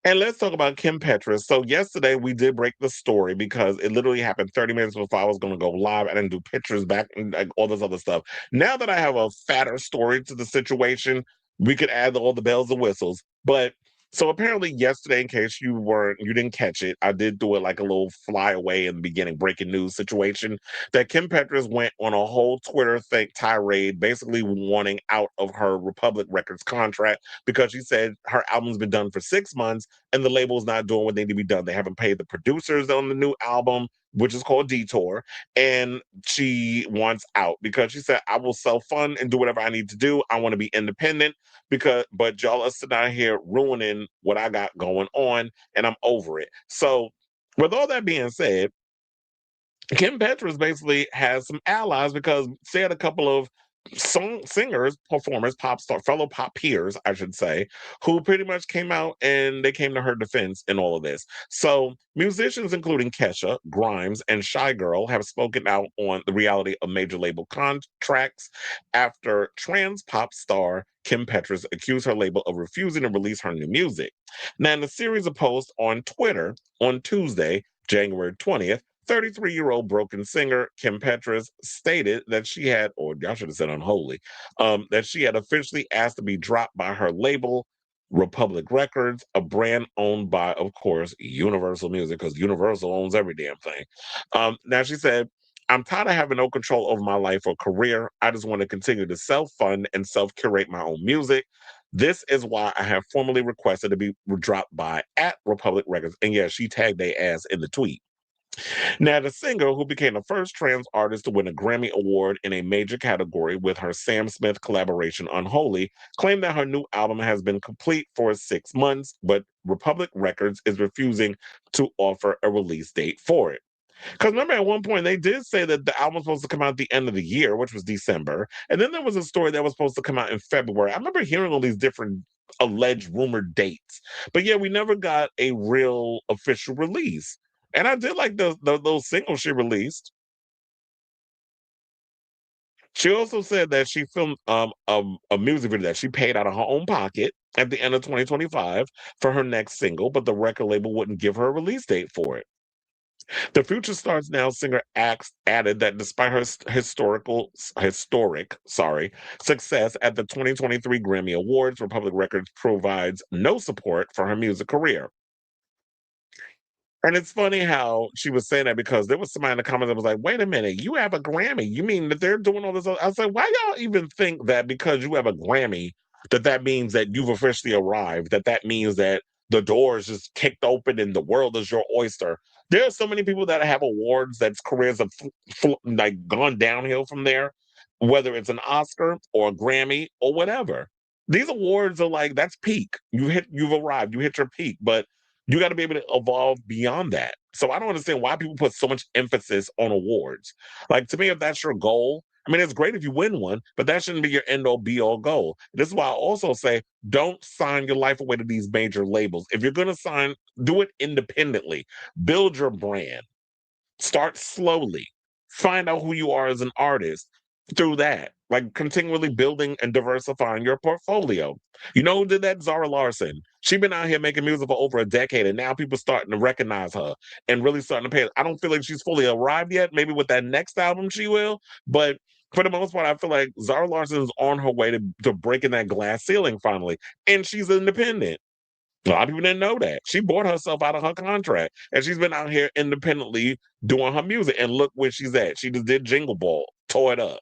And let's talk about Kim Petras. So yesterday we did break the story because it literally happened 30 minutes before I was going to go live. I didn't do pictures back and like, all this other stuff. Now that I have a fatter story to the situation, we could add all the bells and whistles. But so apparently yesterday, in case you didn't catch it, I did do it like a little flyaway in the beginning, breaking news situation that Kim Petras went on a whole Twitter thing tirade, basically wanting out of her Republic Records contract because she said her album's been done for 6 months and the label's not doing what they need to be done. They haven't paid the producers on the new album, which is called Detour, and she wants out because she said, "I will self fund and do whatever I need to do. I want to be independent but y'all are sitting out here ruining what I got going on, and I'm over it." So, with all that being said, Kim Petras basically has some allies because she had a couple of singers, performers, pop star, fellow pop peers, I should say, who pretty much came out and they came to her defense in all of this. So musicians including Kesha, Grimes, and Shy Girl have spoken out on the reality of major label contracts after trans pop star Kim Petras accused her label of refusing to release her new music. Now, in a series of posts on Twitter on Tuesday, January 20th, 33-year-old broken singer Kim Petras stated that she had, or y'all should have said unholy, that she had officially asked to be dropped by her label, Republic Records, a brand owned by, of course, Universal Music, because Universal owns every damn thing. Now she said, "I'm tired of having no control over my life or career. I just want to continue to self fund and self curate my own music. This is why I have formally requested to be dropped by at Republic Records." And yeah, she tagged their ass in the tweet. Now, the singer, who became the first trans artist to win a Grammy Award in a major category with her Sam Smith collaboration Unholy, claimed that her new album has been complete for 6 months, but Republic Records is refusing to offer a release date for it. Because remember, at one point, they did say that the album was supposed to come out at the end of the year, which was December. And then there was a story that was supposed to come out in February. I remember hearing all these different alleged rumored dates. But yeah, we never got a real official release. And I did like those singles she released. She also said that she filmed a music video that she paid out of her own pocket at the end of 2025 for her next single, but the record label wouldn't give her a release date for it. The Future Stars Now singer added that despite her historic success at the 2023 Grammy Awards, Republic Records provides no support for her music career. And it's funny how she was saying that because there was somebody in the comments that was like, "Wait a minute, you have a Grammy? You mean that they're doing all this?" I was like, "Why y'all even think that because you have a Grammy, that means that you've officially arrived? That means that the door is just kicked open and the world is your oyster?" There are so many people that have awards that's careers have like gone downhill from there, whether it's an Oscar or a Grammy or whatever. These awards are like that's peak. You've arrived. You hit your peak, but you got to be able to evolve beyond that. So I don't understand why people put so much emphasis on awards. Like to me, if that's your goal, I mean, it's great if you win one, but that shouldn't be your end all be all goal. This is why I also say don't sign your life away to these major labels. If you're going to sign, do it independently. Build your brand. Start slowly. Find out who you are as an artist through that. Like continually building and diversifying your portfolio. You know who did that? Zara Larson. She's been out here making music for over a decade, and now people starting to recognize her and really starting to pay. I don't feel like she's fully arrived yet. Maybe with that next album she will, but for the most part, I feel like Zara Larson is on her way to breaking that glass ceiling finally, and she's independent. A lot of people didn't know that. She bought herself out of her contract and she's been out here independently doing her music. And look where she's at. She just did Jingle Ball, tore it up.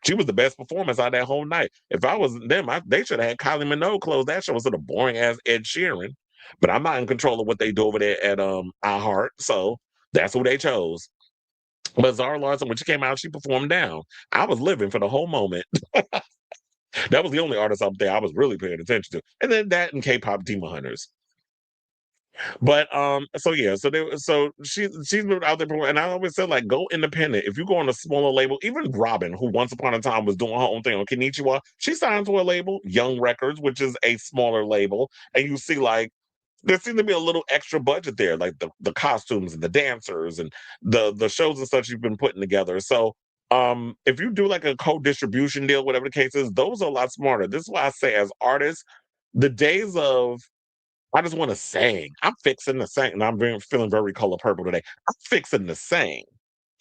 She was the best performance out of that whole night. If I was them, they should have had Kylie Minogue close that show instead of boring ass Ed Sheeran. But I'm not in control of what they do over there at iHeart. So that's who they chose. But Zara Larson, when she came out, she performed down. I was living for the whole moment. That was the only artist up there I was really paying attention to. And then that and K-pop Demon Hunters. But so yeah, so she's moved out there, and I always said like go independent. If you go on a smaller label, even Robin, who once upon a time was doing her own thing on Konnichiwa, she signed to a label, Young Records, which is a smaller label, and you see like there seems to be a little extra budget there, like the costumes and the dancers and the shows and such you've been putting together. So if you do like a co-distribution deal, whatever the case is, those are a lot smarter. This is why I say as artists, the days of I just want to sing. I'm fixing to sing, and feeling very color purple today. I'm fixing to sing.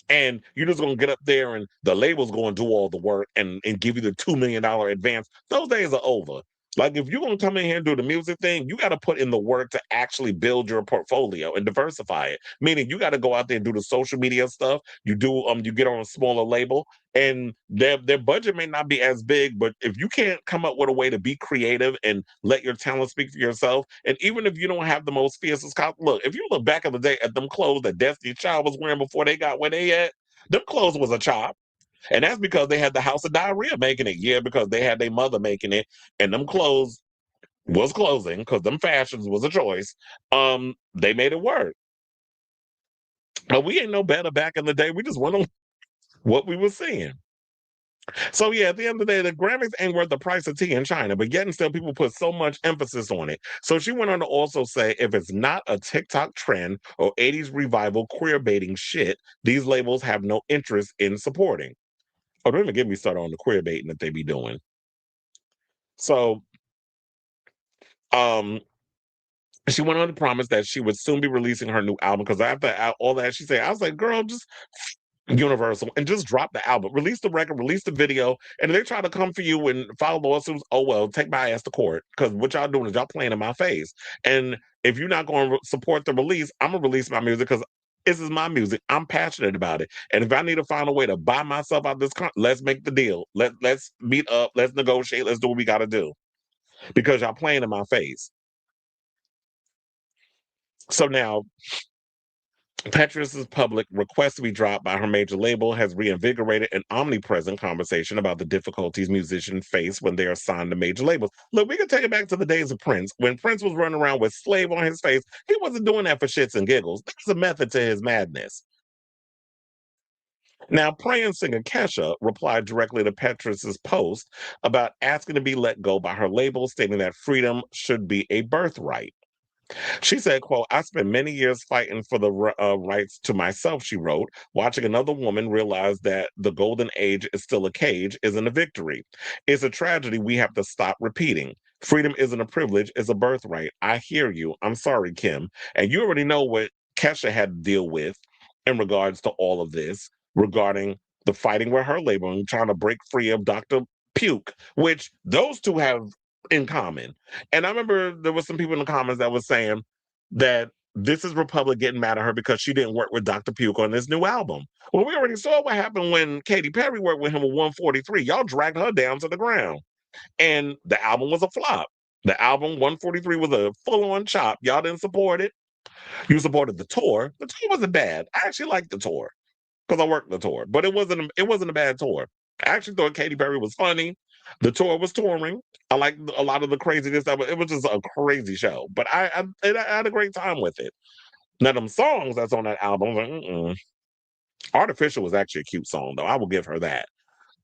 And you're just gonna get up there and the label's gonna do all the work and give you the $2 million advance. Those days are over. Like if you're gonna come in here and do the music thing, you gotta put in the work to actually build your portfolio and diversify it. Meaning you gotta go out there and do the social media stuff. You get on a smaller label and their budget may not be as big, but if you can't come up with a way to be creative and let your talent speak for yourself, and even if you don't have the most fiercest look, if you look back in the day at them clothes that Destiny Child was wearing before they got where they at, them clothes was a chop. And that's because they had the House of Diarrhea making it. Yeah, because they had their mother making it, and them clothes was closing because them fashions was a choice. They made it work. But we ain't no better back in the day. We just went on what we were seeing. So yeah, at the end of the day, the Grammys ain't worth the price of tea in China, but yet and still people put so much emphasis on it. So she went on to also say if it's not a TikTok trend or 80s revival queer baiting shit, these labels have no interest in supporting. Oh, don't even get me started on the queer baiting that they be doing. So um she went on to promise that she would soon be releasing her new album because after all that she said, I was like, girl, just Universal and just drop the album, release the record, release the video, and if they try to come for you and file lawsuits, oh well, take my ass to court because what y'all doing is y'all playing in my face. And if you're not going to support the release, I'm gonna release my music because this is my music. I'm passionate about it, and if I need to find a way to buy myself out this, let's make the deal. Let's meet up. Let's negotiate. Let's do what we got to do because y'all playing in my face. So now Petras's public request to be dropped by her major label has reinvigorated an omnipresent conversation about the difficulties musicians face when they are signed to major labels. Look, we can take it back to the days of Prince. When Prince was running around with Slave on his face, he wasn't doing that for shits and giggles. There's a method to his madness. Now, praying singer Kesha replied directly to Petras's post about asking to be let go by her label, stating that freedom should be a birthright. She said, quote, I spent many years fighting for the rights to myself, she wrote. Watching another woman realize that the golden age is still a cage isn't a victory. It's a tragedy we have to stop repeating. Freedom isn't a privilege, it's a birthright. I hear you. I'm sorry, Kim. And you already know what Kesha had to deal with in regards to all of this, regarding the fighting with her label and trying to break free of Dr. Puke, which those two have in common. And I remember there was some people in the comments that was saying that this is Republic getting mad at her because she didn't work with Dr. Puke on this new album. Well, we already saw what happened when Katy Perry worked with him with 143. Y'all dragged her down to the ground. And the album was a flop. The album 143 was a full-on chop. Y'all didn't support it. You supported the tour. The tour wasn't bad. I actually liked the tour because I worked the tour, but it wasn't a bad tour. I actually thought Katy Perry was funny. The tour was touring. I liked a lot of the craziness. It was just a crazy show, but I had a great time with it. Now, them songs that's on that album, I was like, mm-mm. Artificial was actually a cute song, though. I will give her that.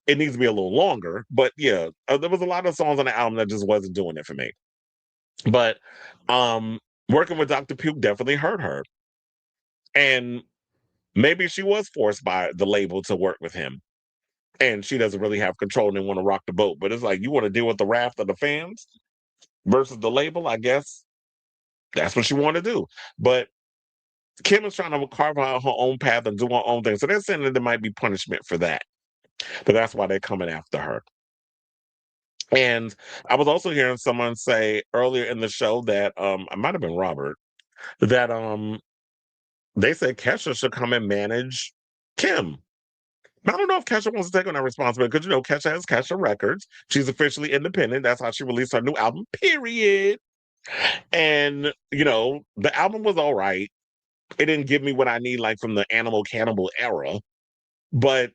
It needs to be a little longer, but yeah, there was a lot of songs on the album that just wasn't doing it for me. But working with Dr. Puke definitely hurt her, and maybe she was forced by the label to work with him and she doesn't really have control and didn't want to rock the boat. But it's like you want to deal with the wrath of the fans versus the label. I guess that's what she want to do. But Kim is trying to carve out her own path and do her own thing. So they're saying that there might be punishment for that. But that's why they're coming after her. And I was also hearing someone say earlier in the show that it might have been Robert, that they said Kesha should come and manage Kim. I don't know if Kesha wants to take on that responsibility because Kesha has Kesha Records. She's officially independent. That's how she released her new album, period. And the album was all right. It didn't give me what I need, like from the Animal Cannibal era, but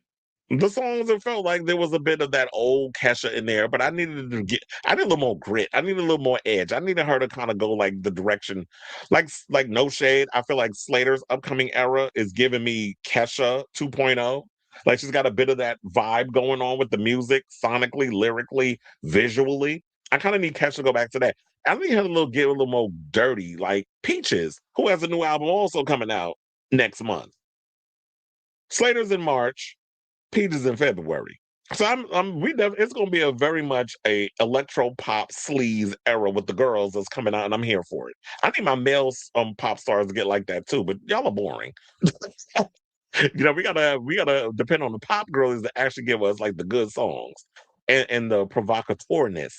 the songs, it felt like there was a bit of that old Kesha in there. But I need a little more grit. I need a little more edge. I needed her to kind of go like the direction, like No Shade. I feel like Slater's upcoming era is giving me Kesha 2.0. Like she's got a bit of that vibe going on with the music, sonically, lyrically, visually. I kind of need Kesha to go back to that. I need her to get a little more dirty, like Peaches, who has a new album also coming out next month. Slater's in March, Peaches in February. So it's gonna be a very much a electro pop sleaze era with the girls that's coming out, and I'm here for it. I need my male pop stars to get like that too, but y'all are boring. We gotta depend on the pop girls to actually give us like the good songs and the provocateurness.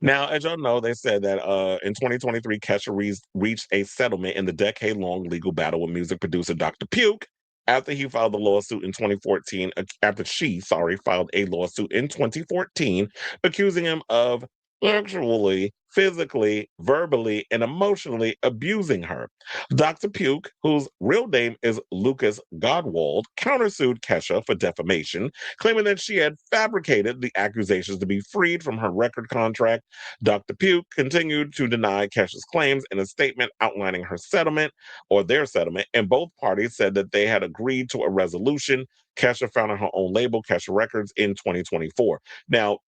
Now, as y'all know, they said that in 2023, Kesha reached a settlement in the decade-long legal battle with music producer Dr. Puke after he filed a lawsuit in 2014. After she, sorry, filed a lawsuit in 2014, accusing him of sexually, physically, verbally, and emotionally abusing her. Dr. Puke, whose real name is Lucas Godwald, countersued Kesha for defamation, claiming that she had fabricated the accusations to be freed from her record contract. Dr. Pugh continued to deny Kesha's claims in a statement outlining her settlement or their settlement, and both parties said that they had agreed to a resolution. Kesha founded her own label, Kesha Records, in 2024. Now,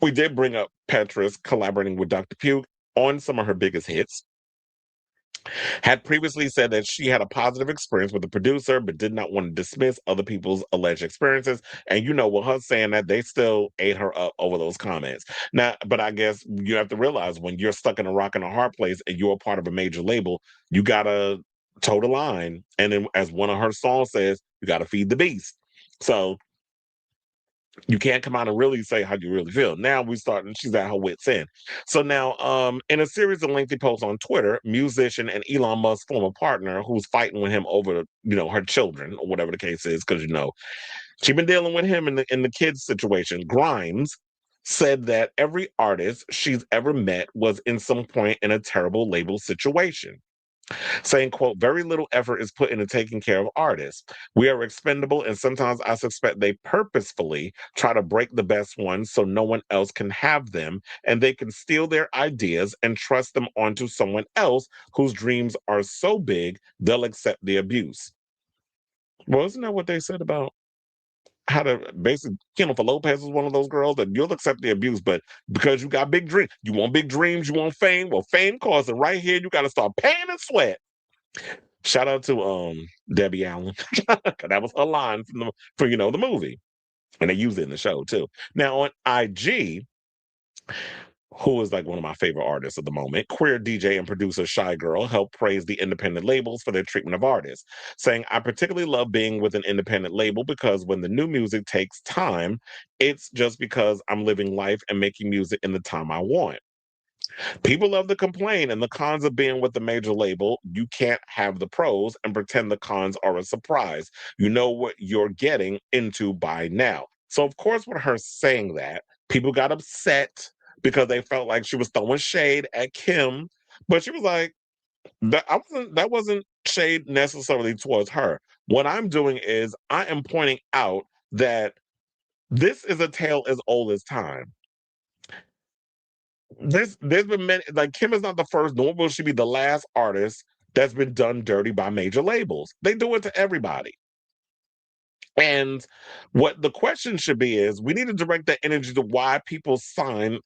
we did bring up Petras collaborating with Dr. Pugh on some of her biggest hits. Had previously said that she had a positive experience with the producer, but did not want to dismiss other people's alleged experiences. And with her saying that, they still ate her up over those comments. Now, but I guess you have to realize when you're stuck in a rock and a hard place and you're a part of a major label, you gotta toe the line. And then, as one of her songs says, you gotta feed the beast. So you can't come out and really say how you really feel. Now we starting, she's at her wits end. So now, in a series of lengthy posts on Twitter, musician and Elon Musk's former partner, who's fighting with him over, her children or whatever the case is, because she's been dealing with him in the kids situation. Grimes said that every artist she's ever met was in some point in a terrible label situation, saying, quote, very little effort is put into taking care of artists. We are expendable, and sometimes I suspect they purposefully try to break the best ones so no one else can have them, and they can steal their ideas and trust them onto someone else whose dreams are so big they'll accept the abuse. Well, isn't that what they said about how to basically Jennifer Lopez is one of those girls that you'll accept the abuse, but because you got big dreams, you want big dreams, you want fame. Well, fame costs, and right here you got to start paying and sweat. Shout out to Debbie Allen. That was her line for the movie. And they use it in the show too. Now on IG, who is like one of my favorite artists at the moment, queer DJ and producer Shy Girl helped praise the independent labels for their treatment of artists, saying, I particularly love being with an independent label because when the new music takes time, it's just because I'm living life and making music in the time I want. People love to complain, and the cons of being with the major label, you can't have the pros and pretend the cons are a surprise. You know what you're getting into by now. So, of course, with her saying that, people got upset because they felt like she was throwing shade at Kim. But she was like, that wasn't shade necessarily towards her. What I'm doing is I am pointing out that this is a tale as old as time. There's been many, like Kim is not the first, nor will she be the last artist that's been done dirty by major labels. They do it to everybody. And what the question should be is we need to direct that energy to why people sign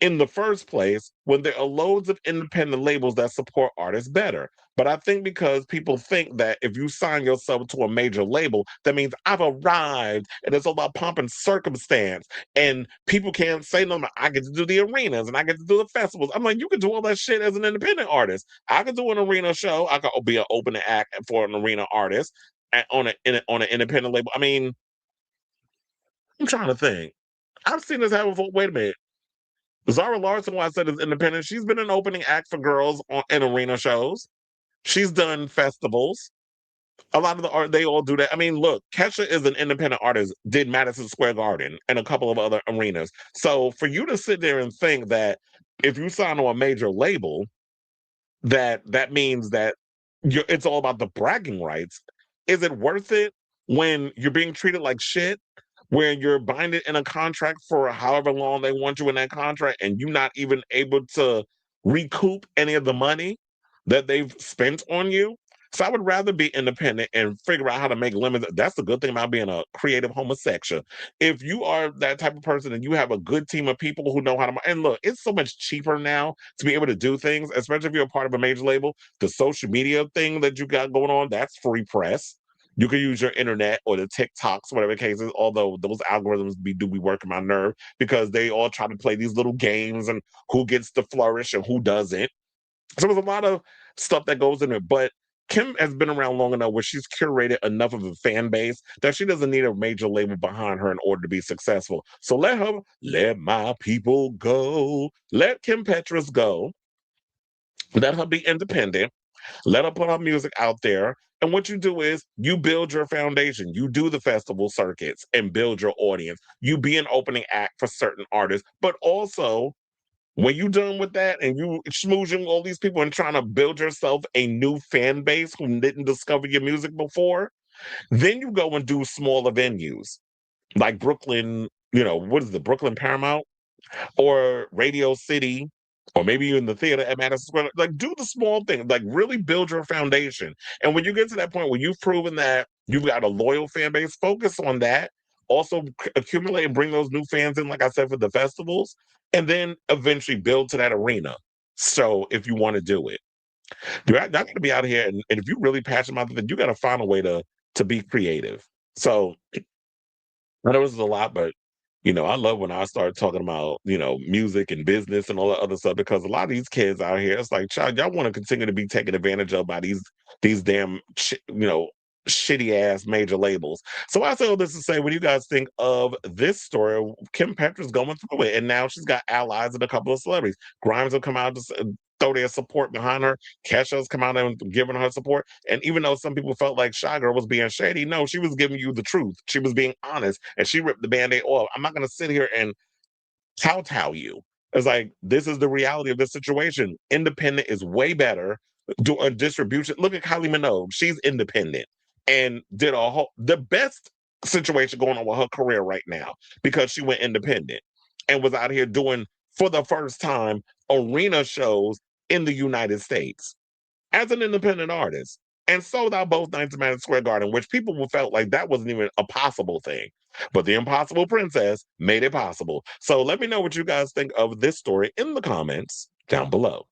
in the first place when there are loads of independent labels that support artists better. But I think because people think that if you sign yourself to a major label, that means I've arrived and it's all about pomp and circumstance. And people can't say no, I get to do the arenas and I get to do the festivals. I'm like, you can do all that shit as an independent artist. I could do an arena show. I could be an opening act for an arena artist on an independent label. I mean, I'm trying to think. I've seen this happen before. Wait a minute. Zara Larson, who I said is independent, she's been an opening act for girls in arena shows. She's done festivals. A lot of the art, they all do that. I mean, look, Kesha is an independent artist, did Madison Square Garden and a couple of other arenas. So for you to sit there and think that if you sign to a major label, that means that it's all about the bragging rights. Is it worth it when you're being treated like shit? Where you're binded in a contract for however long they want you in that contract, and you're not even able to recoup any of the money that they've spent on you. So I would rather be independent and figure out how to make lemons. That's the good thing about being a creative homosexual. If you are that type of person and you have a good team of people who know how to, and look, it's so much cheaper now to be able to do things, especially if you're a part of a major label. The social media thing that you got going on, that's free press. You can use your internet or the TikToks, whatever the case is, although those algorithms be working my nerve because they all try to play these little games and who gets to flourish and who doesn't. So there's a lot of stuff that goes in it, but Kim has been around long enough where she's curated enough of a fan base that she doesn't need a major label behind her in order to be successful. So let my people go. Let Kim Petras go. Let her be independent. Let her put her music out there. And what you do is you build your foundation. You do the festival circuits and build your audience. You be an opening act for certain artists, but also when you done with that and you schmoozing all these people and trying to build yourself a new fan base who didn't discover your music before, then you go and do smaller venues like Brooklyn, what is the Brooklyn Paramount or Radio City, or maybe you in the theater at Madison Square. Like, do the small thing, like, really build your foundation. And when you get to that point where you've proven that you've got a loyal fan base, focus on that. Also, accumulate and bring those new fans in, like I said, for the festivals, and then eventually build to that arena. So, if you want to do it, you're not going to be out here, and if you're really passionate about it, you got to find a way to be creative. So, I know this is a lot, but I love when I start talking about, music and business and all that other stuff because a lot of these kids out here, it's like, child, y'all want to continue to be taken advantage of by these damn shitty ass major labels. So I say all this to say, what do you guys think of this story? Kim Petras going through it, and now she's got allies and a couple of celebrities. Grimes will come out to throw their support behind her. Kesha's come out and giving her support. And even though some people felt like Shy Girl was being shady, no, she was giving you the truth. She was being honest, and she ripped the band-aid off. I'm not going to sit here and kowtow you. It's like, this is the reality of the situation. Independent is way better. Do a distribution. Look at Kylie Minogue. She's independent and did the best situation going on with her career right now because she went independent and was out here doing, for the first time, arena shows in the United States as an independent artist and sold out both nights at Madison Square Garden, which people felt like that wasn't even a possible thing. But the Impossible Princess made it possible. So let me know what you guys think of this story in the comments down below.